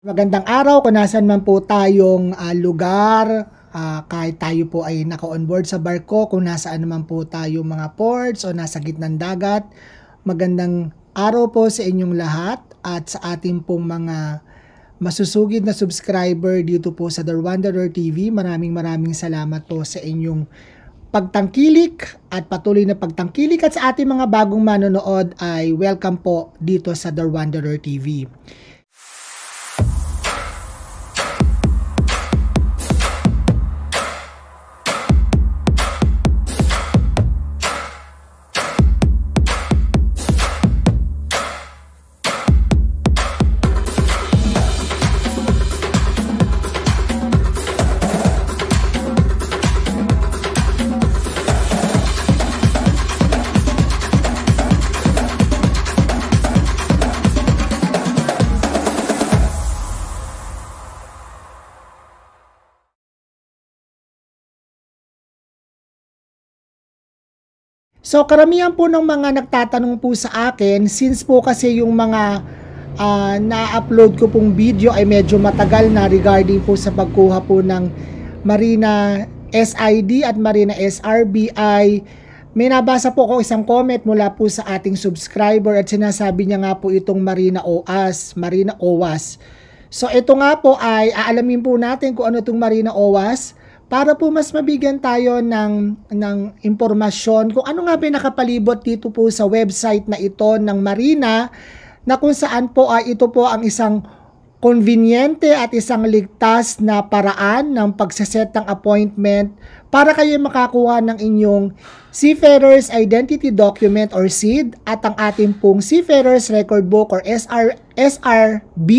Magandang araw kung nasan man po tayong lugar, kahit tayo po ay naka-onboard sa barko, kung nasaan naman po tayo mga ports o nasa gitnang dagat. Magandang araw po sa inyong lahat at sa ating pong mga masusugid na subscriber dito po sa The Wanderer TV. Maraming salamat po sa inyong pagtangkilik at patuloy na pagtangkilik, at sa ating mga bagong manonood ay welcome po dito sa The Wanderer TV. So, karamihan po ng mga nagtatanong po sa akin, since po kasi yung mga na-upload ko pong video ay medyo matagal na regarding po sa pagkuha po ng Marina SID at Marina SRB, ay may nabasa po ako isang comment mula po sa ating subscriber at sinasabi niya nga po itong Marina OWAS. So, ito nga po ay aalamin po natin kung ano itong Marina OWAS, para po mas mabigyan tayo ng impormasyon kung ano nga ba nakapalibot dito po sa website na ito ng Marina, na kung saan po ay ito po ang isang konbinyente at isang ligtas na paraan ng pagsaset ng appointment para kayo makakuha ng inyong Seafarers Identity Document or SID at ang ating pong Seafarers Record Book or SRB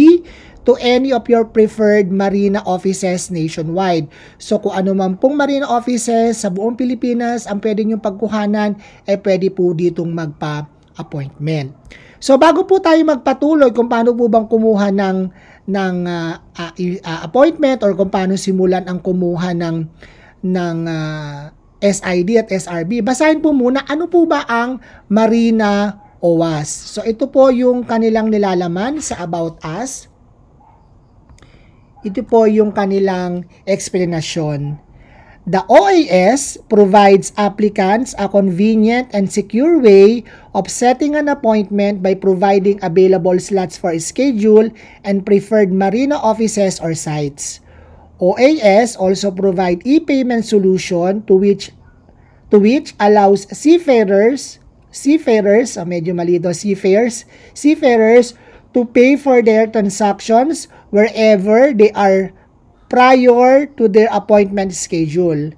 to any of your preferred marina offices nationwide. So kung ano man pong marina offices sa buong Pilipinas ang pwede nyo pagkuhanan, pwede po ditong magpa-appointment. So bago po tayo magpatuloy kung paano po bang kumuha ng appointment or kung paano simulan ang kumuha ng SID at SRB, basahin po muna ano po ba ang Marina OWAS. So ito po yung kanilang nilalaman sa About Us. Ito po yung kanilang explanation. The OAS provides applicants a convenient and secure way of setting an appointment by providing available slots for schedule and preferred marina offices or sites. OAS also provide e-payment solution to which allows seafarers, medyo malito, seafarers to pay for their transactions wherever they are prior to their appointment schedule.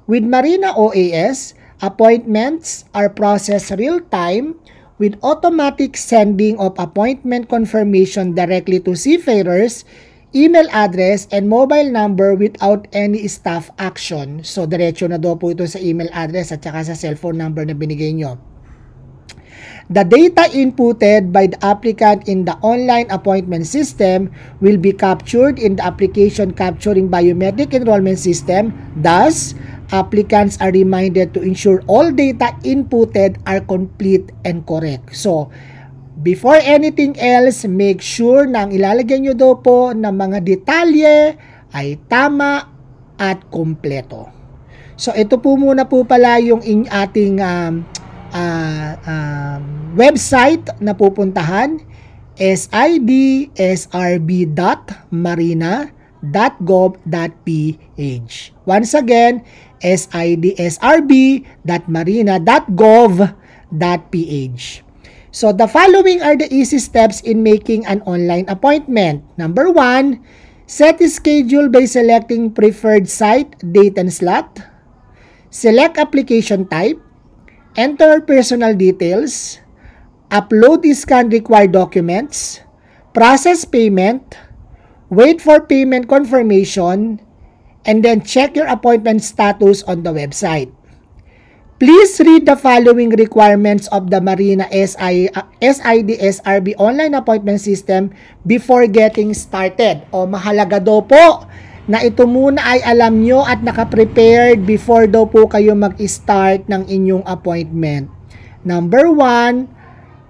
With Marina OAS, appointments are processed real-time with automatic sending of appointment confirmation directly to seafarers, email address, and mobile number without any staff action. So, diretso na daw po ito sa email address at saka sa cellphone number na binigay nyo. The data inputted by the applicant in the online appointment system will be captured in the application capturing biometric enrollment system. Thus, applicants are reminded to ensure all data inputted are complete and correct. So, before anything else, make sure na ang ilalagay nyo daw po ng mga detalye ay tama at kompleto. So, ito po muna po pala yung ating website na pupuntahan, sidsrb.marina.gov.ph. Once again, sidsrb.marina.gov.ph. So the following are the easy steps in making an online appointment. Number 1, set schedule by selecting preferred site, date and slot. Select application type. Enter personal details, upload scanned required documents, process payment, wait for payment confirmation, and then check your appointment status on the website. Please read the following requirements of the Marina SID SRB online appointment system before getting started. O mahalaga daw po na ito muna ay alam nyo at naka-prepared before daw po kayo mag-start ng inyong appointment. Number 1,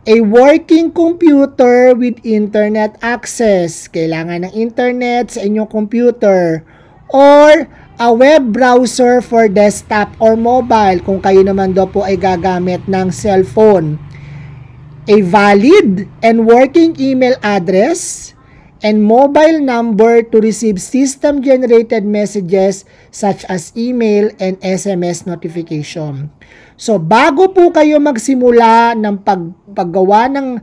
A working computer with internet access. Kailangan ng internet sa inyong computer. Or a web browser for desktop or mobile kung kayo naman daw po ay gagamit ng cellphone. A valid and working email address and mobile number to receive system-generated messages such as email and SMS notification. So, bago po kayo magsimula ng paggawa ng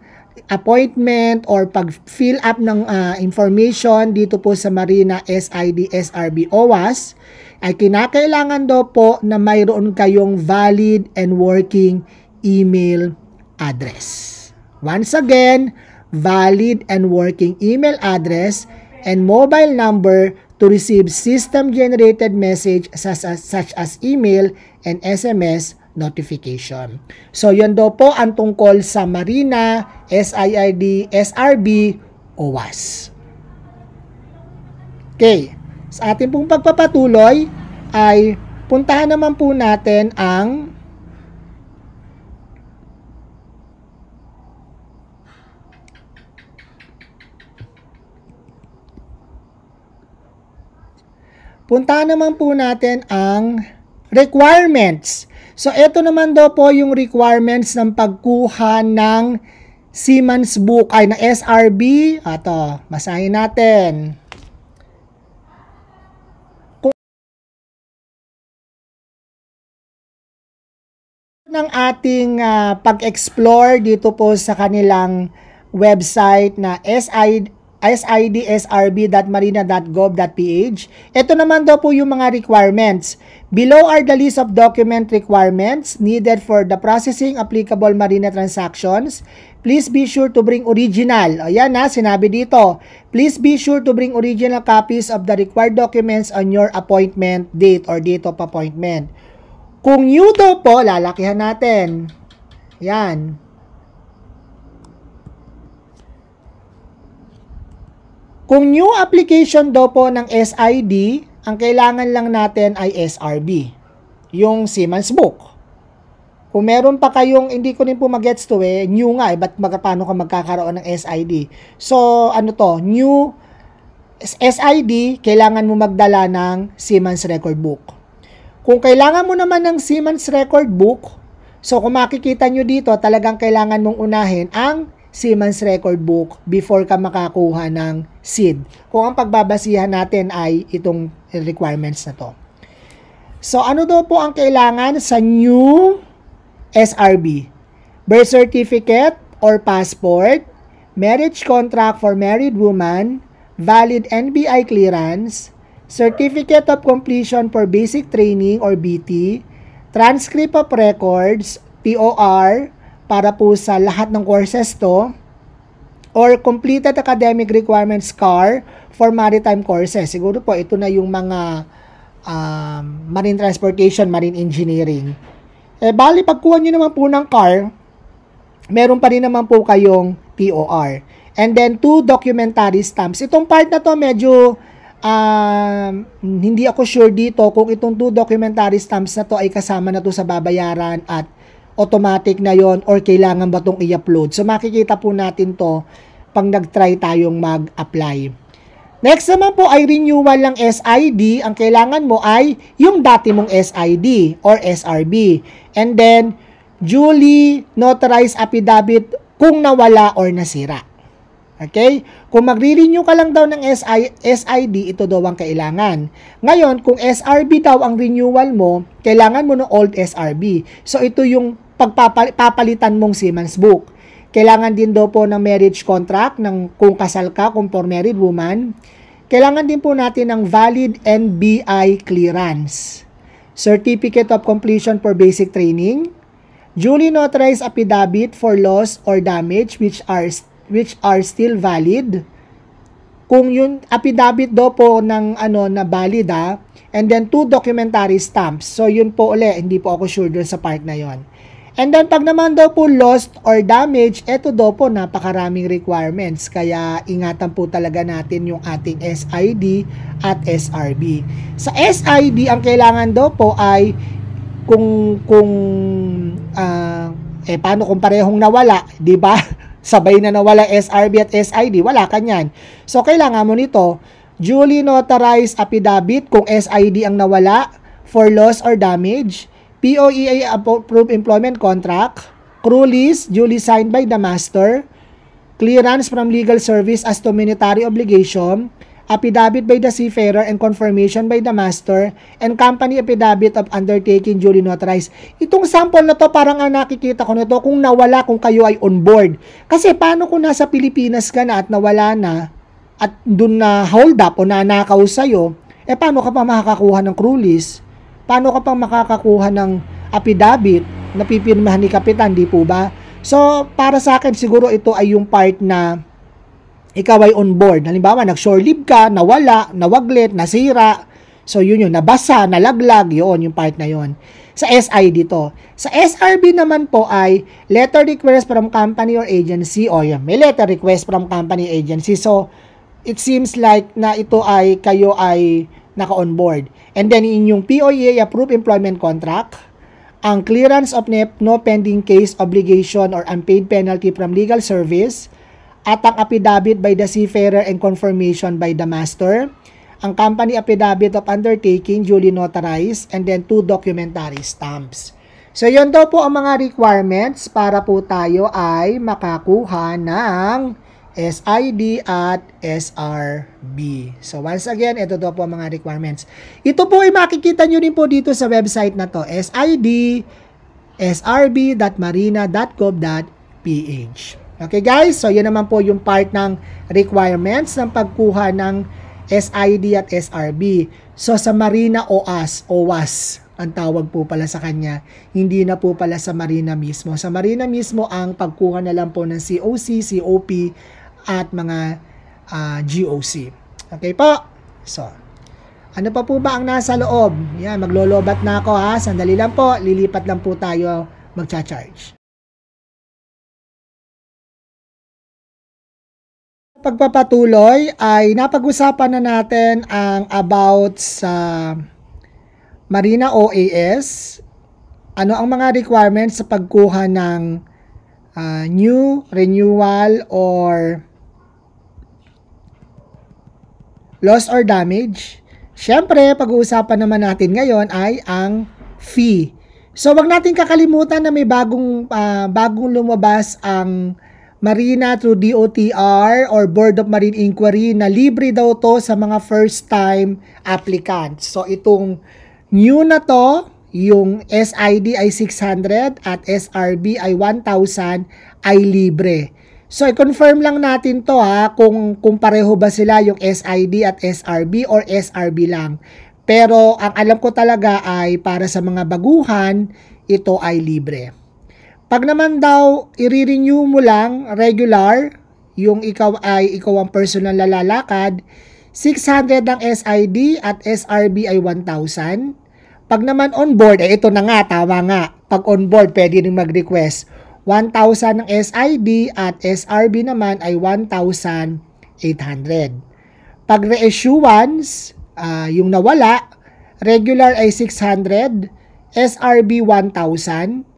appointment or pag-fill up ng information dito po sa Marina SID SRB OWASP, ay kinakailangan daw po na mayroon kayong valid and working email address. Once again, valid and working email address and mobile number to receive system-generated message such as email and SMS notification. So, yun daw po ang tungkol sa Marina SID SRB OWASP. Okay. Sa ating pong pagpapatuloy ay puntahan naman po natin ang requirements. So, ito naman daw po yung requirements ng pagkuha ng Siemens Book ay na SRB. Ito, basahin natin. Ng ating pag-explore dito po sa kanilang website na sidsrb.marina.gov.ph. Ito naman daw po yung mga requirements. Below are the list of document requirements needed for the processing applicable Marina transactions. Please be sure to bring original. Ayan na, sinabi dito. Please be sure to bring original copies of the required documents on your appointment date or date of appointment. Kung new daw po, lalakihan natin. Yan. Kung new application daw po ng SID, ang kailangan lang natin ay SRB. Yung Siemens Book. Kung meron pa kayong, hindi ko rin po mag-gets to new nga ba't paano ka magkakaroon ng SID? So, ano to? New SID, kailangan mo magdala ng Siemens Record Book. Kung kailangan mo naman ng Siemens Record Book, so kung makikita nyo dito, talagang kailangan mong unahin ang Siemens Record Book before ka makakuha ng SID. Kung ang pagbabasihan natin ay itong requirements na to. So, ano daw po ang kailangan sa new SRB? Birth certificate or passport, marriage contract for married woman, valid NBI clearance, certificate of completion for basic training or BT, transcript of records, TOR, para po sa lahat ng courses to, or completed academic requirements CAR for maritime courses. Siguro po ito na yung mga marine transportation, marine engineering. Bali, pagkuha nyo naman po ng CAR, meron pa rin naman po kayong TOR. And then, 2 documentary stamps. Itong part na to medyo hindi ako sure dito kung itong 2 documentary stamps na to ay kasama na to sa babayaran at automatic na yon or kailangan ba itong i-upload. So, makikita po natin to pag nag-try tayong mag-apply. Next naman po ay renewal ng SID. Ang kailangan mo ay yung dati mong SID or SRB. And then, duly notarized affidavit kung nawala or nasira. Okay? Kung magre-renew ka lang daw ng SID, ito daw ang kailangan. Ngayon, kung SRB daw ang renewal mo, kailangan mo ng old SRB. So, ito yung papalitan mong Siemens Book. Kailangan din daw po ng marriage contract kung kasal ka, kung for married woman. Kailangan din po natin ng valid NBI clearance. Certificate of completion for basic training. Duly notarized affidavit for loss or damage which are still valid. Kung yung affidavit daw po ng na valid and then 2 documentary stamps. So yun po uli, hindi po ako sure dun sa part na yon. And then pag naman daw po lost or damage, eto daw po napakaraming requirements. Kaya ingatan po talaga natin yung ating SID at SRB. Sa SID, ang kailangan daw po ay kung Paano kung parehong nawala, di ba? Sabay na nawala SRB at SID, wala kanyan. So, kailangan mo nito, duly notarized affidavit kung SID ang nawala for loss or damage, POEA approved employment contract, crew list duly signed by the master, clearance from legal service as to monetary obligation, affidavit by the seafarer and confirmation by the master, and company affidavit of undertaking duly notarized. Itong sample na to, parang nakikita ko nito kung nawala kung kayo ay on board. Kasi paano kung nasa Pilipinas ka na at nawala na at dun na hold up o nanakaw sa'yo, paano ka pa makakakuha ng crew list? Paano ka pa makakakuha ng affidavit na pipirmahan ni Kapitan, di po ba? So, para sa akin, siguro ito ay yung part na ikaw ay on board. Halimbawa, nag-shore leave ka, nawala, nawaglit, nasira. So, yun yun, nabasa, nalaglag, yun, yung part na yun. Sa SI dito. Sa SRB naman po ay letter request from company or agency. O, yun, may letter request from company agency. So, it seems like na ito ay, kayo ay naka-on board. And then, in yung POEA approved employment contract, ang clearance of no pending case, obligation, or unpaid penalty from legal service, at ang affidavit by the seafarer and confirmation by the master, ang company affidavit of undertaking duly notarized, and then 2 documentary stamps. So, yun daw po ang mga requirements para po tayo ay makakuha ng SID at SRB. So, once again, ito daw po ang mga requirements. Ito po ay makikita nyo rin po dito sa website na to, SID, srb.marina.gov.ph. Okay guys, so yun naman po yung part ng requirements ng pagkuha ng SID at SRB. So sa Marina OWAS, ang tawag po pala sa kanya, hindi na po pala sa Marina mismo. Sa Marina mismo ang pagkuha na lang po ng COC, COP at mga GOC. Okay po? So, ano pa po ba ang nasa loob? Yan, maglolobat na ako ha. Sandali lang po, lilipat lang po tayo magcha-charge. Pagpapatuloy ay napag-usapan na natin ang about sa Marina OAS. Ano ang mga requirements sa pagkuha ng new, renewal, or loss or damage. Siyempre, pag-uusapan naman natin ngayon ay ang fee. So, wag natin kakalimutan na may bagong lumabas ang Marina through DOTR or Board of Marine Inquiry na libre daw to sa mga first time applicants. So, itong new na to, yung SID ay 600 at SRB ay 1,000 ay libre. So, i-confirm lang natin to ha, kung pareho ba sila yung SID at SRB or SRB lang. Pero, ang alam ko talaga ay para sa mga baguhan, ito ay libre. Pag naman daw, i-renew mo lang regular, yung ikaw ang personal na lalakad, 600 ang SID at SRB ay 1,000. Pag naman on board, ito na nga, tama nga. Pag on board, pwede rin mag-request. 1,000 ang SID at SRB naman ay 1,800. Pag reissuance, yung nawala, regular ay 600, SRB 1,000.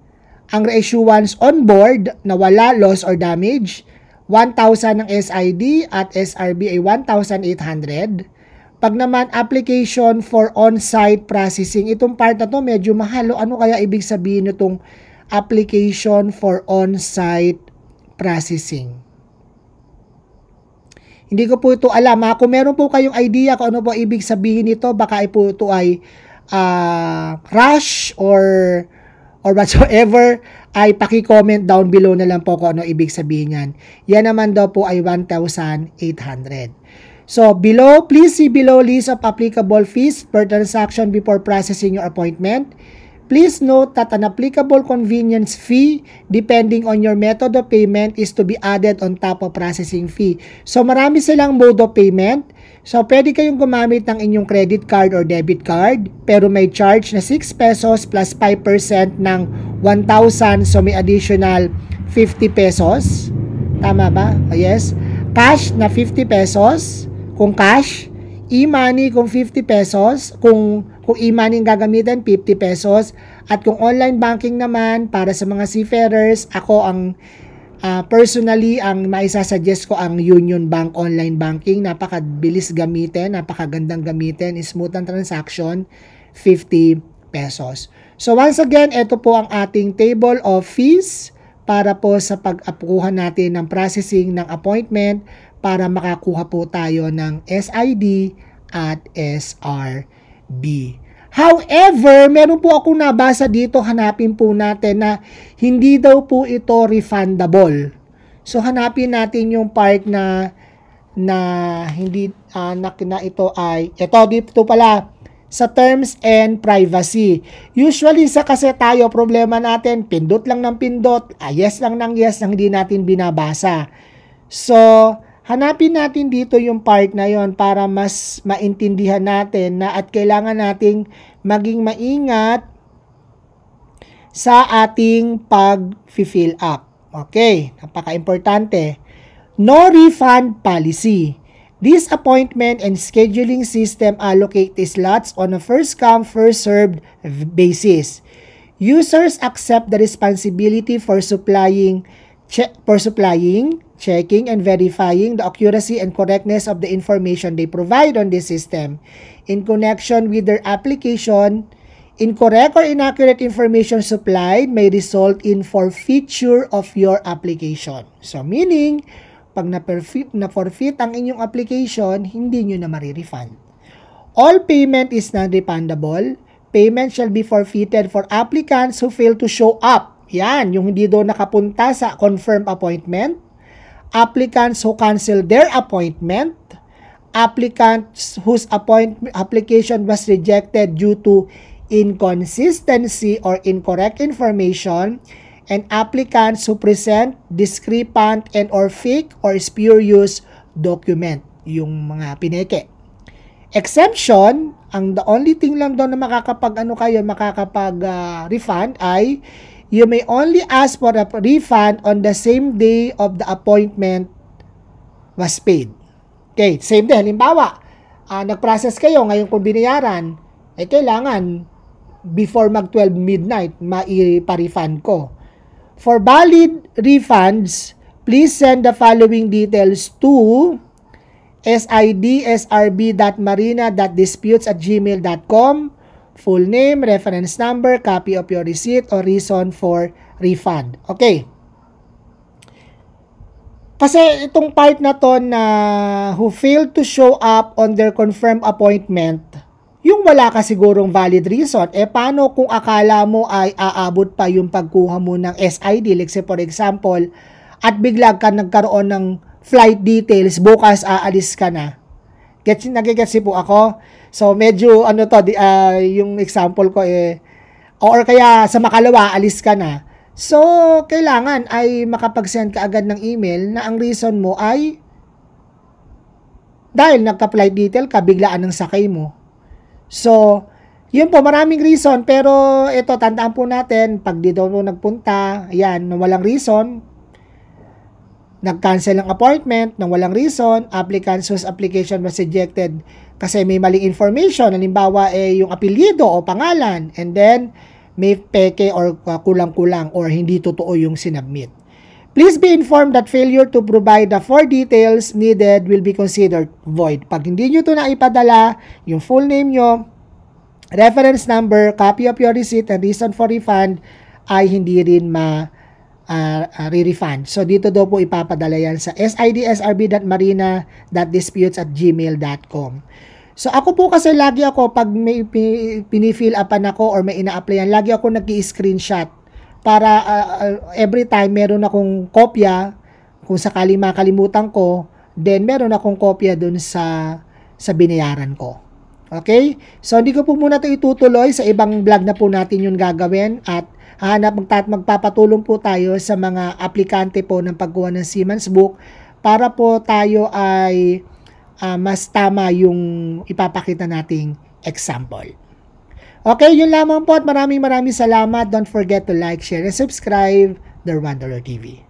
Ang reissuance on board, nawala, loss or damage, 1,000 ang SID at SRB ay 1,800. Pag naman application for on-site processing, itong part na to medyo mahal. Ano kaya ibig sabihin nitong application for on-site processing? Hindi ko po ito alam. Kung meron po kayong idea kung ano po ibig sabihin nito, baka po ito ay rush or whatsoever, ay paki-comment down below na lang po kung ano ibig sabihin yan. Yan naman daw po ay 1,800. So, below, please see below list of applicable fees per transaction before processing your appointment. Please note that an applicable convenience fee depending on your method of payment is to be added on top of processing fee. So, marami silang mode of payment. So, pwede kayong gumamit ng inyong credit card or debit card, pero may charge na 6 pesos plus 5% ng 1,000. So, may additional 50 pesos. Tama ba? Yes. Cash na 50 pesos. Kung cash, e-money kung 50 pesos, kung Kung e-money gagamitin, 50 pesos. At kung online banking naman, para sa mga seafarers, ako ang personally, ang maisasuggest ko ang Union Bank online banking. Napakabilis gamitin, napakagandang gamitin, smooth ang transaction, 50 pesos. So once again, ito po ang ating table of fees para po sa pag-apukuhan natin ng processing ng appointment para makakuha po tayo ng SID at SRB. However, meron po akong nabasa dito, hanapin po natin na hindi daw po ito refundable. So hanapin natin yung part na hindi na ito ay dito pala sa terms and privacy. Usually kasi tayo problema natin, pindot lang ng pindot, yes lang ng yes nang hindi natin binabasa. So hanapin natin dito yung part na yon para mas maintindihan natin na at kailangan nating maging maingat sa ating pag-fill up. Okay, napaka-importante. No refund policy. This appointment and scheduling system allocate the slots on a first-come, first-served basis. Users accept the responsibility for supplying, checking, and verifying the accuracy and correctness of the information they provide on this system. In connection with their application, incorrect or inaccurate information supplied may result in forfeiture of your application. So meaning, pag na-forfeit ang inyong application, hindi nyo na marirefund. All payment is non-refundable. Payment shall be forfeited for applicants who fail to show up. Yan, yung hindi doon nakapunta sa confirmed appointment. Applicants who cancel their appointment. Applicants whose application was rejected due to inconsistency or incorrect information. And applicants who present discrepant and or fake or spurious document, yung mga pineke. Exemption, the only thing lang doon na makakapag-refund ay you may only ask for a refund on the same day of the appointment was paid. Okay, same day. Halimbawa, nag-process kayo ngayon kung binayaran, kailangan before mag-12 midnight, maipa-refund ko. For valid refunds, please send the following details to sid.srb.marina.disputes@gmail.com, full name, reference number, copy of your receipt, or reason for refund. Okay. Kasi itong part na to na who failed to show up on their confirmed appointment, yung wala ka sigurong valid reason, paano kung akala mo ay aabot pa yung pagkuha mo ng SID, like say for example, at bigla ka nagkaroon ng flight details, bukas aalis ka na. Nagigets po ako? So medyo yung example ko or kaya sa makalawa, alis ka na. So kailangan ay makapag-send ka agad ng email na ang reason mo ay dahil nagka-flight detail ka, biglaan ng sakay mo. So, yun po, maraming reason. Pero ito, tandaan po natin, pag di daw nagpunta, yan, nang walang reason, nag-cancel ng appointment, nang walang reason, applicants whose application was rejected kasi may maling information, halimbawa yung apelyido o pangalan, and then may peke or kulang-kulang or hindi totoo yung sinubmit. Please be informed that failure to provide the 4 details needed will be considered void. Pag hindi nyo ito na ipadala, yung full name nyo, reference number, copy of your receipt, and reason for refund, ay hindi rin re-refund. So, dito daw po ipapadala yan sa sid.srb.marina.disputes@gmail.com. So, ako po kasi lagi ako, pag may pinifill upan ako or may ina-applyan, lagi ako nag-i-screenshot para every time meron akong kopya, kung sakaling makalimutan ko, then meron akong kopya dun sa binayaran ko. Okay? So, hindi ko po muna ito itutuloy. Sa ibang vlog na po natin yung gagawin at magpapatulong po tayo sa mga aplikante po ng pagkuha ng Siemens Book para po tayo ay mas tama yung ipapakita nating example. Okay, yun lamang po at maraming salamat. Don't forget to like, share, and subscribe. The Wanderer TV.